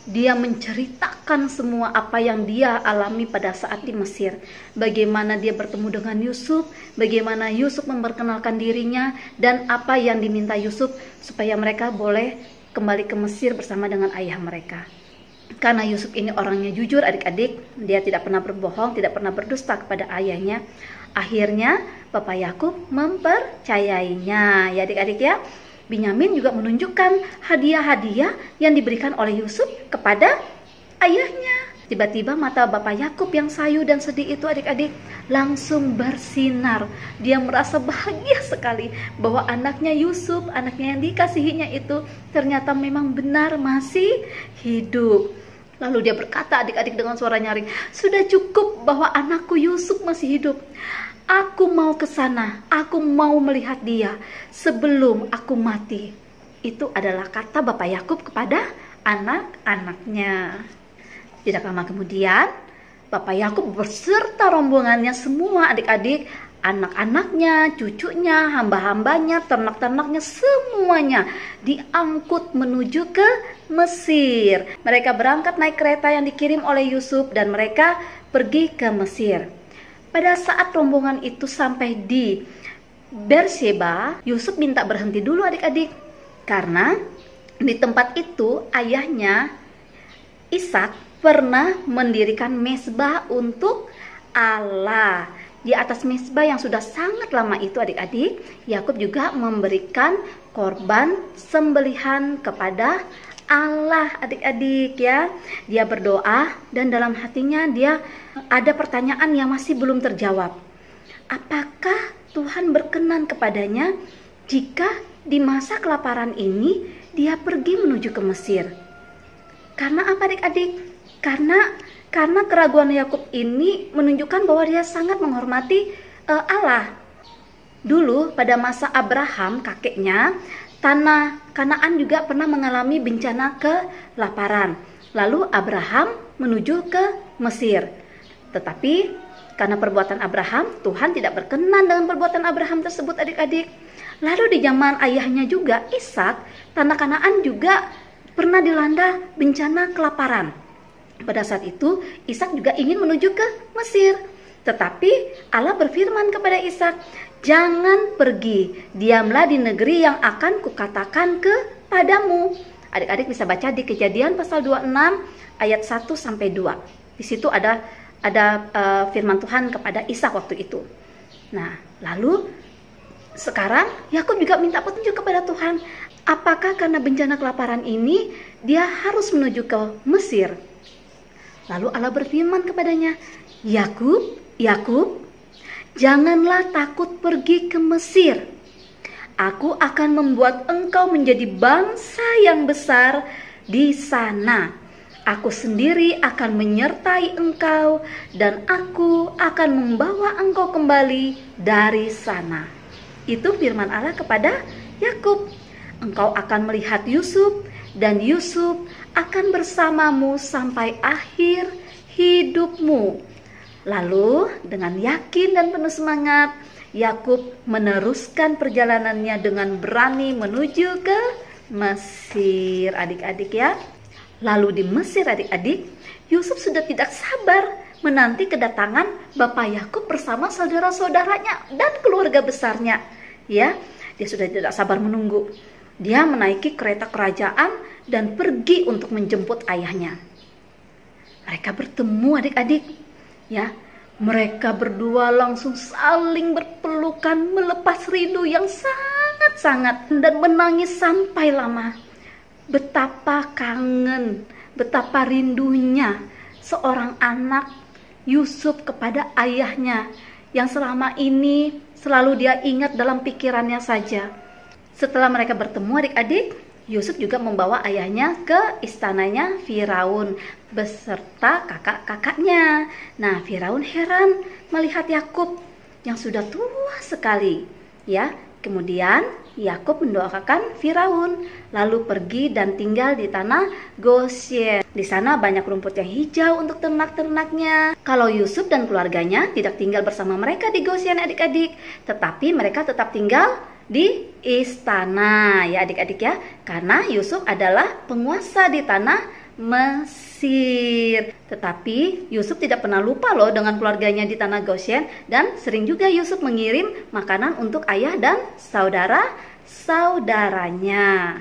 Dia menceritakan semua apa yang dia alami pada saat di Mesir. Bagaimana dia bertemu dengan Yusuf, bagaimana Yusuf memperkenalkan dirinya, dan apa yang diminta Yusuf supaya mereka boleh kembali ke Mesir bersama dengan ayah mereka. Karena Yusuf ini orangnya jujur adik-adik, dia tidak pernah berbohong, tidak pernah berdusta kepada ayahnya. Akhirnya Bapak Yakub mempercayainya, ya adik-adik ya. Benyamin juga menunjukkan hadiah-hadiah yang diberikan oleh Yusuf kepada ayahnya. Tiba-tiba mata Bapak Yakub yang sayu dan sedih itu adik-adik langsung bersinar. Dia merasa bahagia sekali bahwa anaknya Yusuf, anaknya yang dikasihinya itu ternyata memang benar masih hidup. Lalu dia berkata adik-adik dengan suara nyaring, "Sudah cukup bahwa anakku Yusuf masih hidup. Aku mau ke sana, aku mau melihat dia sebelum aku mati." Itu adalah kata Bapak Yakub kepada anak-anaknya. Tidak lama kemudian, Bapak Yakub beserta rombongannya semua adik-adik, anak-anaknya, cucunya, hamba-hambanya, ternak-ternaknya, semuanya diangkut menuju ke Mesir. Mereka berangkat naik kereta yang dikirim oleh Yusuf dan mereka pergi ke Mesir. Pada saat rombongan itu sampai di Beersheba, Yusuf minta berhenti dulu adik-adik, karena di tempat itu ayahnya Ishak pernah mendirikan mezbah untuk Allah. Di atas mezbah yang sudah sangat lama itu adik-adik, Yakub juga memberikan korban sembelihan kepada Allah adik-adik ya. Dia berdoa dan dalam hatinya dia ada pertanyaan yang masih belum terjawab. Apakah Tuhan berkenan kepadanya jika di masa kelaparan ini dia pergi menuju ke Mesir? Karena apa adik-adik? Karena keraguan Yakub ini menunjukkan bahwa dia sangat menghormati Allah. Dulu pada masa Abraham kakeknya, tanah Kanaan juga pernah mengalami bencana kelaparan. Lalu Abraham menuju ke Mesir. Tetapi karena perbuatan Abraham, Tuhan tidak berkenan dengan perbuatan Abraham tersebut adik-adik. Lalu di zaman ayahnya juga Ishak, tanah Kanaan juga pernah dilanda bencana kelaparan. Pada saat itu Ishak juga ingin menuju ke Mesir. Tetapi Allah berfirman kepada Ishak, "Jangan pergi, diamlah di negeri yang akan kukatakan kepadamu." Adik-adik bisa baca di Kejadian pasal 26 ayat 1 sampai 2. Di situ ada firman Tuhan kepada Ishak waktu itu. Nah, lalu sekarang Yakub juga minta petunjuk kepada Tuhan. Apakah karena bencana kelaparan ini dia harus menuju ke Mesir? Lalu Allah berfirman kepadanya, "Yakub, Yakub, janganlah takut pergi ke Mesir. Aku akan membuat engkau menjadi bangsa yang besar di sana. Aku sendiri akan menyertai engkau dan aku akan membawa engkau kembali dari sana." Itu firman Allah kepada Yakub. Engkau akan melihat Yusuf dan Yusuf akan bersamamu sampai akhir hidupmu. Lalu dengan yakin dan penuh semangat, Yakub meneruskan perjalanannya dengan berani menuju ke Mesir adik-adik ya. Lalu di Mesir adik-adik, Yusuf sudah tidak sabar menanti kedatangan Bapak Yakub bersama saudara-saudaranya dan keluarga besarnya. Ya, dia sudah tidak sabar menunggu. Dia menaiki kereta kerajaan dan pergi untuk menjemput ayahnya. Mereka bertemu adik-adik. Ya, mereka berdua langsung saling berpelukan, melepas rindu yang sangat-sangat dan menangis sampai lama. Betapa kangen, betapa rindunya seorang anak Yusuf kepada ayahnya yang selama ini selalu dia ingat dalam pikirannya saja. Setelah mereka bertemu adik-adik, Yusuf juga membawa ayahnya ke istananya Firaun beserta kakak-kakaknya. Nah, Firaun heran melihat Yakub yang sudah tua sekali. Ya, kemudian Yakub mendoakan Firaun, lalu pergi dan tinggal di tanah Gosyen. Di sana banyak rumput yang hijau untuk ternak-ternaknya. Kalau Yusuf dan keluarganya tidak tinggal bersama mereka di Gosyen adik-adik, tetapi mereka tetap tinggal di istana ya adik-adik ya, karena Yusuf adalah penguasa di tanah Mesir. Tetapi Yusuf tidak pernah lupa loh dengan keluarganya di tanah Gosyen, dan sering juga Yusuf mengirim makanan untuk ayah dan saudara-saudaranya.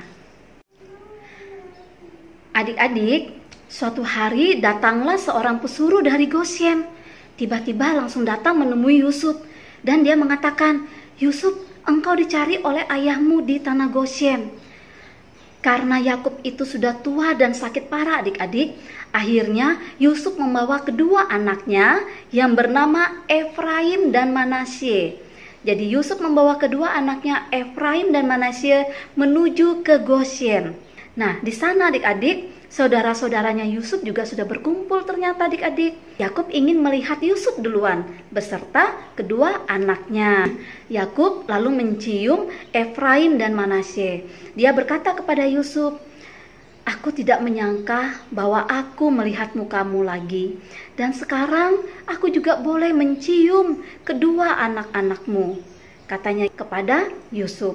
Adik-adik, suatu hari datanglah seorang pesuruh dari Gosyen. Tiba-tiba langsung datang menemui Yusuf dan dia mengatakan, "Yusuf, engkau dicari oleh ayahmu di tanah Gosyen. Karena Yakub itu sudah tua dan sakit parah adik-adik, akhirnya Yusuf membawa kedua anaknya yang bernama Efraim dan Manasye. Jadi Yusuf membawa kedua anaknya Efraim dan Manasye menuju ke Gosyen. Nah, di sana adik-adik, saudara-saudaranya Yusuf juga sudah berkumpul ternyata adik-adik. Yakub ingin melihat Yusuf duluan beserta kedua anaknya. Yakub lalu mencium Efraim dan Manasye. Dia berkata kepada Yusuf, "Aku tidak menyangka bahwa aku melihat mukamu lagi. Dan sekarang aku juga boleh mencium kedua anak-anakmu," katanya kepada Yusuf.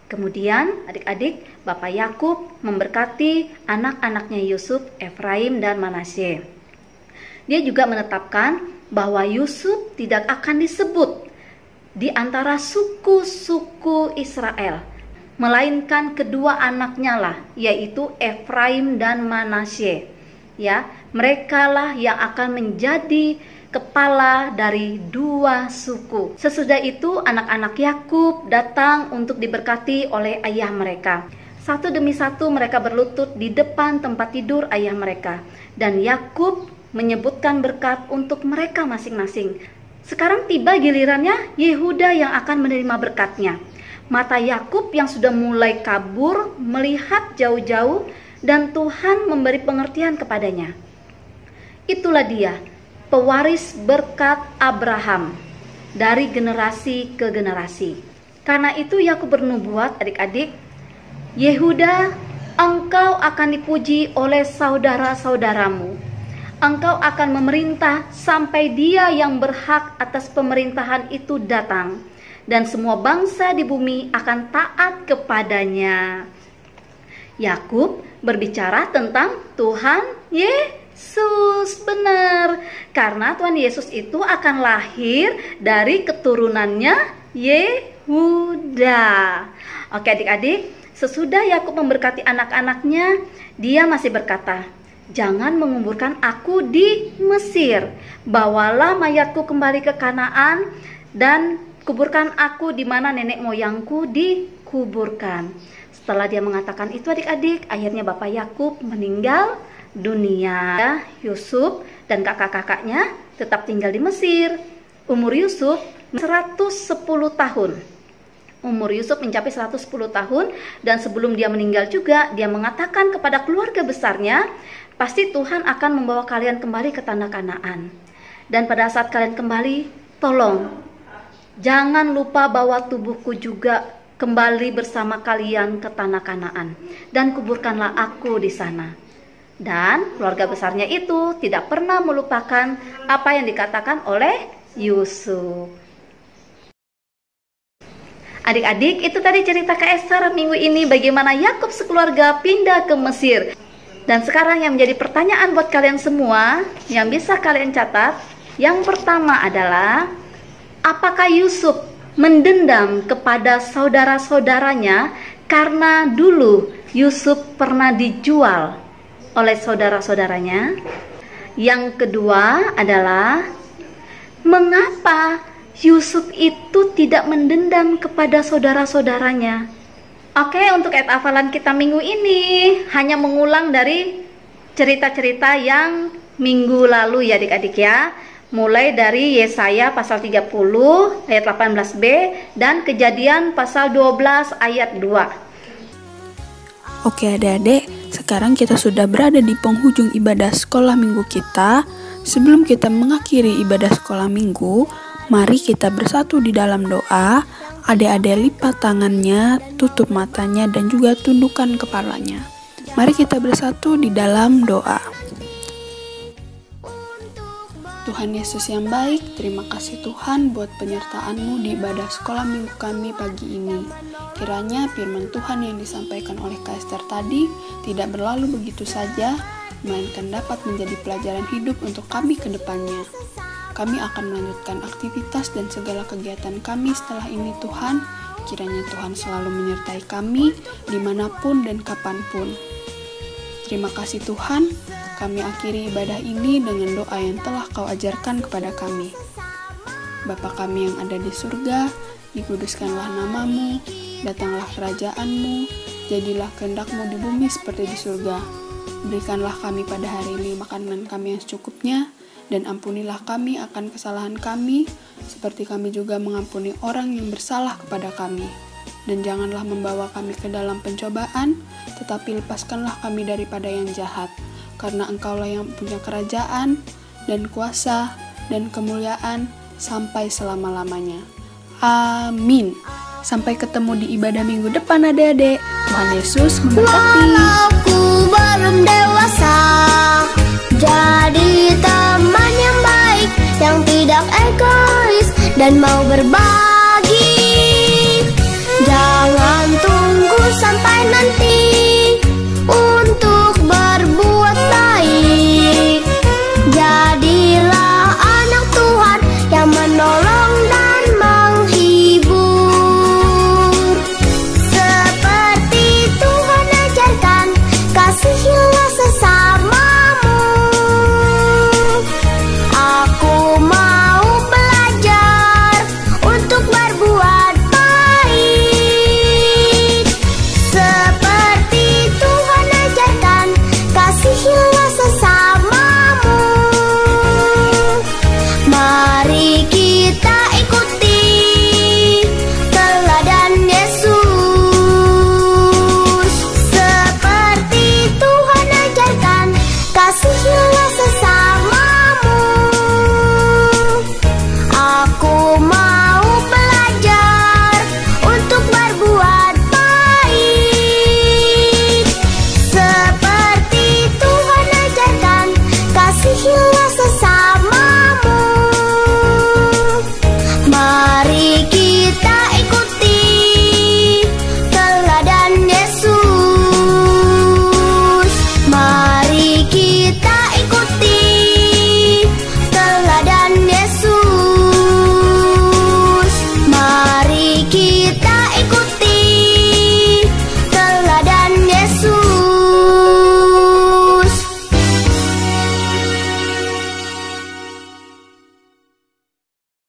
Kemudian adik-adik, Bapak Yakub memberkati anak-anaknya Yusuf, Efraim dan Manasye. Dia juga menetapkan bahwa Yusuf tidak akan disebut di antara suku-suku Israel, melainkan kedua anaknya lah, yaitu Efraim dan Manasye. Ya, merekalah yang akan menjadi kepala dari dua suku. Sesudah itu anak-anak Yakub datang untuk diberkati oleh ayah mereka. Satu demi satu mereka berlutut di depan tempat tidur ayah mereka. Dan Yakub menyebutkan berkat untuk mereka masing-masing. Sekarang tiba gilirannya Yehuda yang akan menerima berkatnya. Mata Yakub yang sudah mulai kabur melihat jauh-jauh dan Tuhan memberi pengertian kepadanya. Itulah dia, pewaris berkat Abraham dari generasi ke generasi. Karena itu Yakub bernubuat adik-adik, Yehuda, engkau akan dipuji oleh saudara-saudaramu. Engkau akan memerintah sampai dia yang berhak atas pemerintahan itu datang. Dan semua bangsa di bumi akan taat kepadanya. Yakub berbicara tentang Tuhan Yesus, benar. Karena Tuhan Yesus itu akan lahir dari keturunannya Yehuda. Oke adik-adik, sesudah Yakub memberkati anak-anaknya, dia masih berkata, "Jangan menguburkan aku di Mesir. Bawalah mayatku kembali ke Kanaan dan kuburkan aku di mana nenek moyangku dikuburkan." Setelah dia mengatakan itu adik-adik, akhirnya Bapak Yakub meninggal dunia. Yusuf dan kakak-kakaknya tetap tinggal di Mesir. Umur Yusuf 110 tahun. Umur Yusuf mencapai 110 tahun dan sebelum dia meninggal juga dia mengatakan kepada keluarga besarnya, "Pasti Tuhan akan membawa kalian kembali ke tanah Kanaan. Dan pada saat kalian kembali, tolong jangan lupa bawa tubuhku juga kembali bersama kalian ke tanah Kanaan dan kuburkanlah aku di sana." Dan keluarga besarnya itu tidak pernah melupakan apa yang dikatakan oleh Yusuf. Adik-adik, itu tadi cerita Kak Esther minggu ini bagaimana Yakub sekeluarga pindah ke Mesir. Dan sekarang yang menjadi pertanyaan buat kalian semua yang bisa kalian catat, yang pertama adalah, apakah Yusuf mendendam kepada saudara-saudaranya karena dulu Yusuf pernah dijual oleh saudara-saudaranya? Yang kedua adalah, mengapa Yusuf itu tidak mendendam kepada saudara-saudaranya? Oke, untuk ayat hafalan kita minggu ini hanya mengulang dari cerita-cerita yang minggu lalu ya adik-adik ya. Mulai dari Yesaya pasal 30 ayat 18b dan Kejadian pasal 12 ayat 2. Oke adik-adik, sekarang kita sudah berada di penghujung ibadah sekolah minggu kita. Sebelum kita mengakhiri ibadah sekolah minggu, mari kita bersatu di dalam doa. Adik-adik lipat tangannya, tutup matanya, dan juga tundukkan kepalanya. Mari kita bersatu di dalam doa. Tuhan Yesus yang baik, terima kasih Tuhan buat penyertaan-Mu di ibadah sekolah minggu kami pagi ini. Kiranya firman Tuhan yang disampaikan oleh Kak Esther tadi tidak berlalu begitu saja, melainkan dapat menjadi pelajaran hidup untuk kami ke depannya. Kami akan melanjutkan aktivitas dan segala kegiatan kami setelah ini Tuhan. Kiranya Tuhan selalu menyertai kami dimanapun dan kapanpun. Terima kasih Tuhan, kami akhiri ibadah ini dengan doa yang telah Kau ajarkan kepada kami. Bapa kami yang ada di surga, dikuduskanlah nama-Mu, datanglah kerajaan-Mu, jadilah kehendak-Mu di bumi seperti di surga. Berikanlah kami pada hari ini makanan kami yang secukupnya, dan ampunilah kami akan kesalahan kami, seperti kami juga mengampuni orang yang bersalah kepada kami. Dan janganlah membawa kami ke dalam pencobaan, tetapi lepaskanlah kami daripada yang jahat. Karena Engkaulah yang punya kerajaan, dan kuasa, dan kemuliaan, sampai selama-lamanya. Amin. Sampai ketemu di ibadah minggu depan adik-adik. Tuhan Yesus memberkati. Walau ku belum dewasa, jadi teman yang baik, yang tidak egois dan mau berbagi.